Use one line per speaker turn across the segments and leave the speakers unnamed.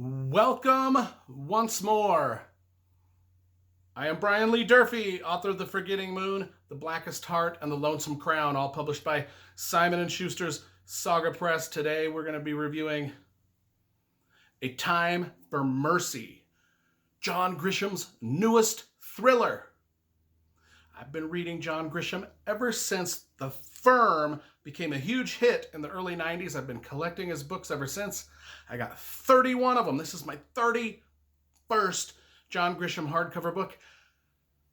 Welcome once more. I am Brian Lee Durfee, author of The Forgetting Moon, The Blackest Heart, and The Lonesome Crown, all published by Simon & Schuster's Saga Press. Today we're going to be reviewing A Time for Mercy, John Grisham's newest thriller. I've been reading John Grisham ever since The Firm became a huge hit in the early 90s. I've been collecting his books ever since. I got 31 of them. This is my 31st John Grisham hardcover book.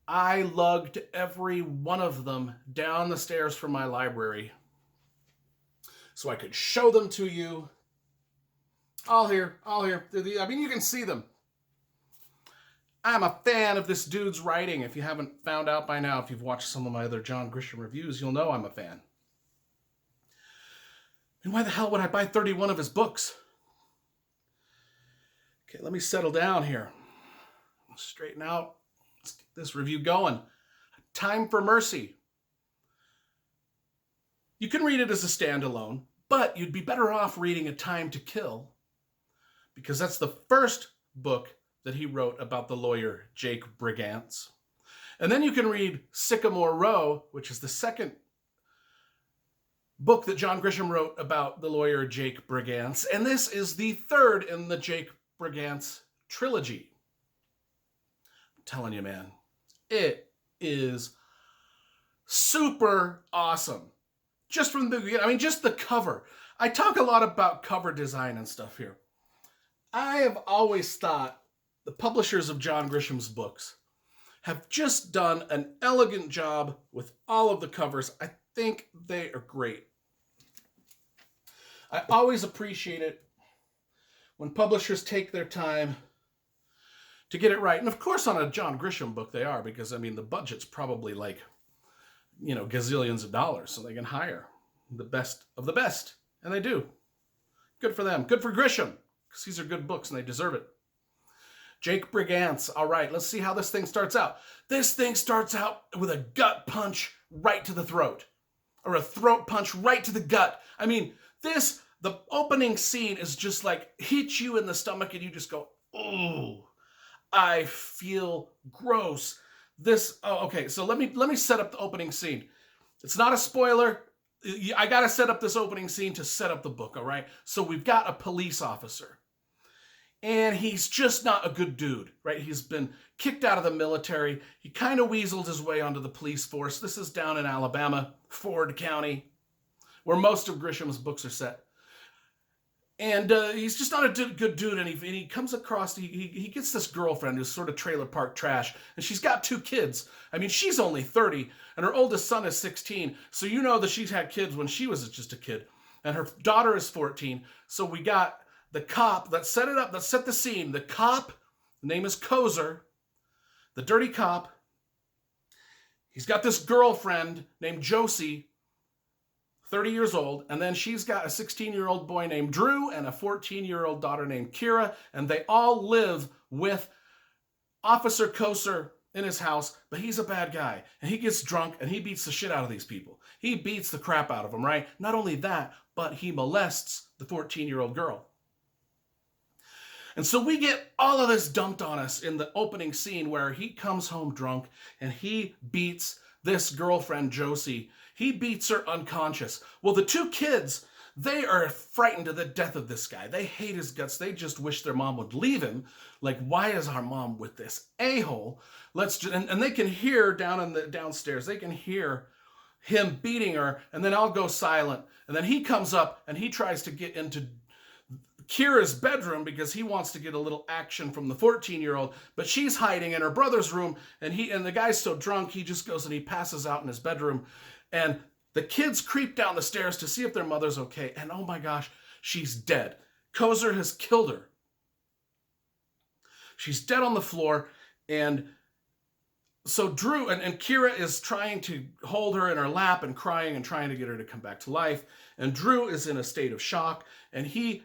I lugged every one of them down the stairs from my library so I could show them to you. All here. I mean, you can see them. I'm a fan of this dude's writing. If you haven't found out by now, if you've watched some of my other John Grisham reviews, you'll know I'm a fan. And why the hell would I buy 31 of his books? Okay, let me settle down here. Straighten out. Let's get this review going. Time for Mercy. You can read it as a standalone, but you'd be better off reading A Time to Kill, because that's the first book that he wrote about the lawyer Jake Brigance. And then you can read Sycamore Row, which is the second book that John Grisham wrote about the lawyer Jake Brigance. And this is the third in the Jake Brigance trilogy. I'm telling you, man, it is super awesome. Just from the beginning, I mean, just the cover. I talk a lot about cover design and stuff here. I have always thought the publishers of John Grisham's books have just done an elegant job with all of the covers. I think they are great. I always appreciate it when publishers take their time to get it right. And of course, on a John Grisham book, they are, because, I mean, the budget's probably like, gazillions of dollars, so they can hire the best of the best. And they do. Good for them. Good for Grisham, because these are good books and they deserve it. Jake Brigance. All right, let's see how this thing starts out. This thing starts out with a gut punch right to the throat, or a throat punch right to the gut. I mean, the opening scene is just like hits you in the stomach and you just go, oh, I feel gross. Okay, so let me set up the opening scene. It's not a spoiler. I got to set up this opening scene to set up the book, all right? So we've got a police officer, and he's just not a good dude, right? He's been kicked out of the military. He kind of weaseled his way onto the police force. This is down in Alabama, Ford County, where most of Grisham's books are set. And he's just not a good dude, and he comes across, he gets this girlfriend who's sort of trailer park trash, and she's got 2 kids. I mean, she's only 30, and her oldest son is 16, so you know that she's had kids when she was just a kid. And her daughter is 14, so we got the cop that set it up, that set the scene. The cop, the name is Kozer, the dirty cop. He's got this girlfriend named Josie, 30 years old, and then she's got a 16-year-old boy named Drew and a 14-year-old daughter named Kira, and they all live with Officer Kozer in his house, but he's a bad guy, and he gets drunk, and he beats the shit out of these people. He beats the crap out of them, right? Not only that, but he molests the 14-year-old girl. And so we get all of this dumped on us in the opening scene where he comes home drunk, and he beats this girlfriend, Josie. He beats her unconscious. Well, the 2 kids, they are frightened to the death of this guy. They hate his guts. They just wish their mom would leave him. Like, why is our mom with this a-hole? And they can hear downstairs, they can hear him beating her, and then I'll go silent. And then he comes up and he tries to get into Kira's bedroom because he wants to get a little action from the 14-year-old, but she's hiding in her brother's room, and the guy's so drunk, he just goes and he passes out in his bedroom. And the kids creep down the stairs to see if their mother's okay, and oh my gosh, she's dead. Kozer has killed her. She's dead on the floor, and so Drew and Kira is trying to hold her in her lap and crying and trying to get her to come back to life, and Drew is in a state of shock, and he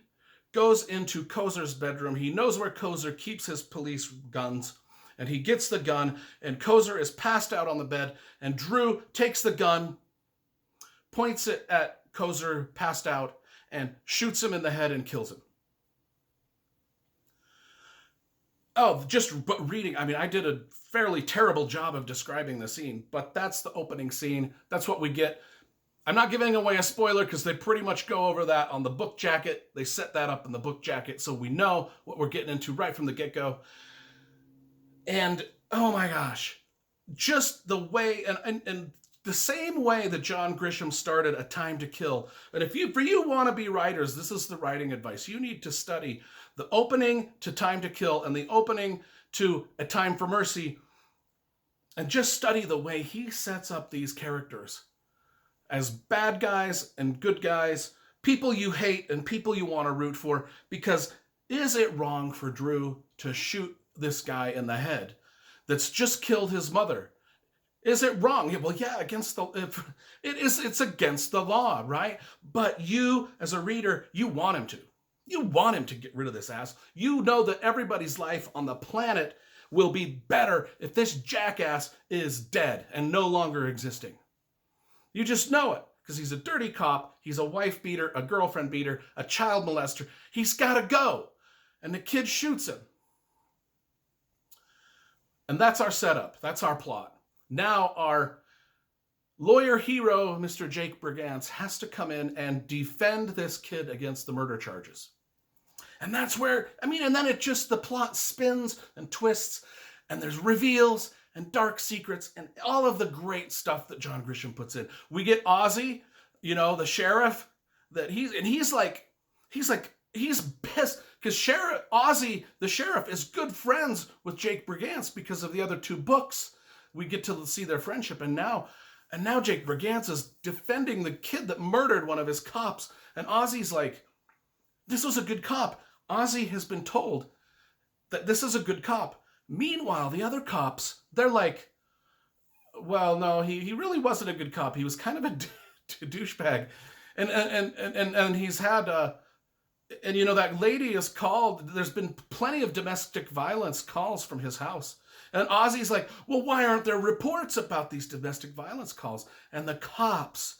goes into Kozer's bedroom. He knows where Kozer keeps his police guns, and he gets the gun, and Kozer is passed out on the bed, and Drew takes the gun, points it at Kozer passed out, and shoots him in the head and kills him. Oh, just but reading. I mean, I did a fairly terrible job of describing the scene, but that's the opening scene. That's what we get. I'm not giving away a spoiler because they pretty much go over that on the book jacket. They set that up in the book jacket so we know what we're getting into right from the get-go. And oh my gosh, just the way and the same way that John Grisham started A Time to Kill. And if you want to be writers, this is the writing advice. You need to study the opening to Time to Kill and the opening to A Time for Mercy, and just study the way he sets up these characters as bad guys and good guys, people you hate and people you want to root for. Because is it wrong for Drew to shoot this guy in the head that's just killed his mother? Is it wrong? Well, yeah, it's against the law, right? But you, as a reader, you want him to. You want him to get rid of this ass. You know that everybody's life on the planet will be better if this jackass is dead and no longer existing. You just know it because he's a dirty cop. He's a wife beater, a girlfriend beater, a child molester. He's got to go. And the kid shoots him. And that's our setup. That's our plot. Now our lawyer hero, Mr. Jake Brigance, has to come in and defend this kid against the murder charges. And that's where, and then the plot spins and twists, and there's reveals and dark secrets and all of the great stuff that John Grisham puts in. We get Ozzy, the sheriff, he's pissed because Ozzy, the sheriff, is good friends with Jake Brigance because of the other two books. We get to see their friendship, and now Jake Brigance is defending the kid that murdered one of his cops, and Ozzy's like, this was a good cop. Ozzy has been told that this is a good cop. Meanwhile, the other cops, they're like, well, no, he really wasn't a good cop. He was kind of a douchebag. And he's had, that lady is called, there's been plenty of domestic violence calls from his house. And Ozzy's like, well, why aren't there reports about these domestic violence calls? And the cops,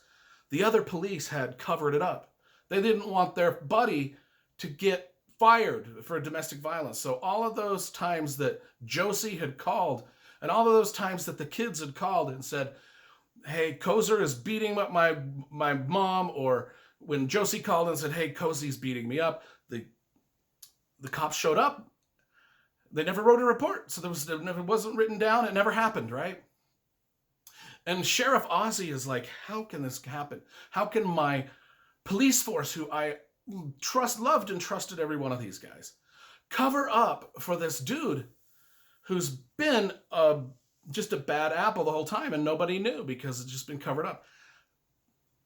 the other police had covered it up. They didn't want their buddy to get fired for domestic violence. So all of those times that Josie had called, and all of those times that the kids had called and said, hey, Kozer is beating up my mom, or when Josie called and said, hey, Cozy's beating me up, the cops showed up. They never wrote a report, so it wasn't written down. It never happened, right? And Sheriff Ozzy is like, how can this happen? How can my police force, who I loved and trusted every one of these guys, cover up for this dude who's been just a bad apple the whole time and nobody knew because it's just been covered up?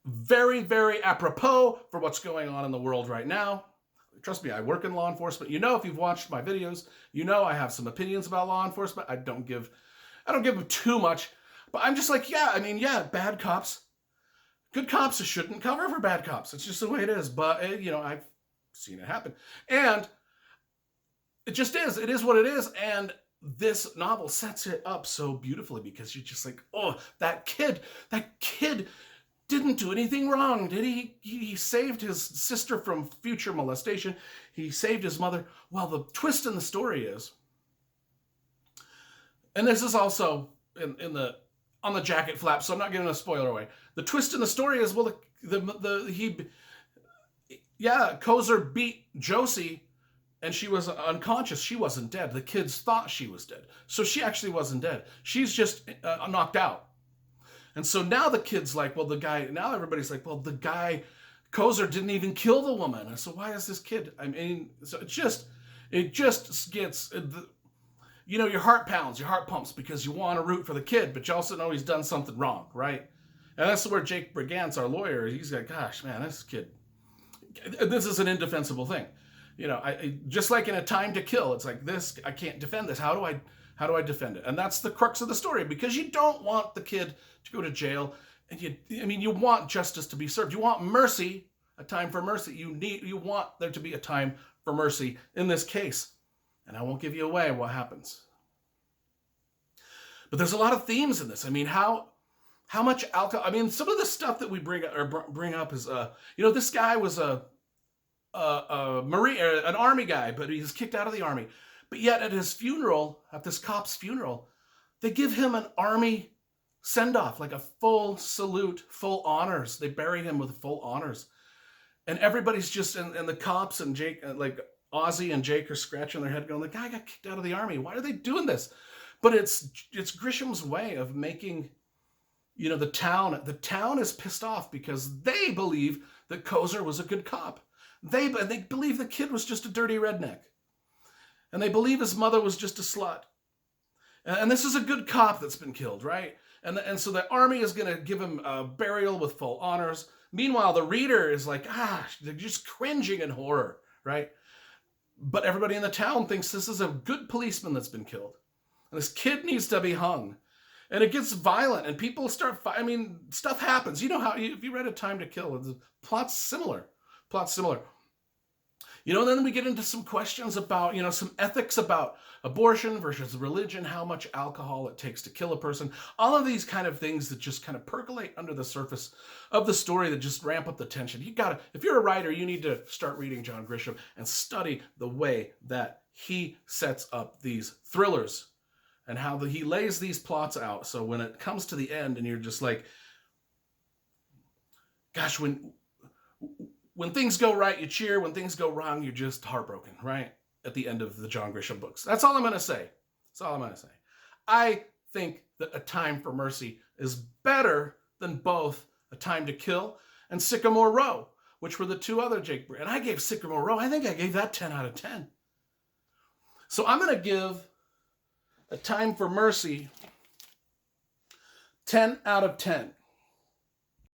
Very, very apropos for what's going on in the world right now. Trust me, I work in law enforcement. If you've watched my videos, I have some opinions about law enforcement. I don't give them too much, but I'm just like, bad cops. Good cops shouldn't cover for bad cops. It's just the way it is. But, I've seen it happen. And it just is. It is what it is. And this novel sets it up so beautifully because you're just like, oh, that kid didn't do anything wrong, did he? He saved his sister from future molestation. He saved his mother. Well, the twist in the story is, and this is also on the jacket flap, so I'm not giving a spoiler away. The twist in the story is, well, Kozer beat Josie, and she was unconscious. She wasn't dead. The kids thought she was dead, so she actually wasn't dead. She's just knocked out. And so now the kid's like, everybody's like, well, the guy, Kozer, didn't even kill the woman. And so why is this kid? So it just gets, your heart pounds, your heart pumps because you want to root for the kid, but you also know he's done something wrong, right? And that's where Jake Brigance, our lawyer, he's like, gosh, man, this kid, this is an indefensible thing. Just like in A Time to Kill, it's like this, I can't defend this. How do I defend it? And that's the crux of the story, because you don't want the kid to go to jail, and you want justice to be served. You want mercy, a time for mercy. You want there to be a time for mercy in this case. And I won't give you away what happens. But there's a lot of themes in this. How much alcohol? Some of the stuff that we bring up is, this guy was a Marine, an army guy, but he was kicked out of the army. But yet at his funeral, at this cop's funeral, they give him an army send-off, like a full salute, full honors. They bury him with full honors. And everybody's just, and the cops and Jake, like Ozzy and Jake are scratching their head going, the guy got kicked out of the army. Why are they doing this? But it's Grisham's way of making, the town is pissed off because they believe that Kozer was a good cop. They believe the kid was just a dirty redneck. And they believe his mother was just a slut. And this is a good cop that's been killed, right? And so the army is going to give him a burial with full honors. Meanwhile, the reader is like, they're just cringing in horror, right? But everybody in the town thinks this is a good policeman that's been killed. And this kid needs to be hung. And it gets violent, and people start, stuff happens. You know how, if you read A Time to Kill, the plot's similar. And then we get into some questions about, some ethics about abortion versus religion, how much alcohol it takes to kill a person. All of these kind of things that just kind of percolate under the surface of the story that just ramp up the tension. If you're a writer, you need to start reading John Grisham and study the way that he sets up these thrillers and how he lays these plots out. So when it comes to the end and you're just like, gosh, when things go right, you cheer. When things go wrong, you're just heartbroken, right? At the end of the John Grisham books. That's all I'm going to say. I think that A Time for Mercy is better than both A Time to Kill and Sycamore Row, which were the two other Jake Brand. And I gave Sycamore Row, I think I gave that 10 out of 10. So I'm going to give A Time for Mercy 10 out of 10.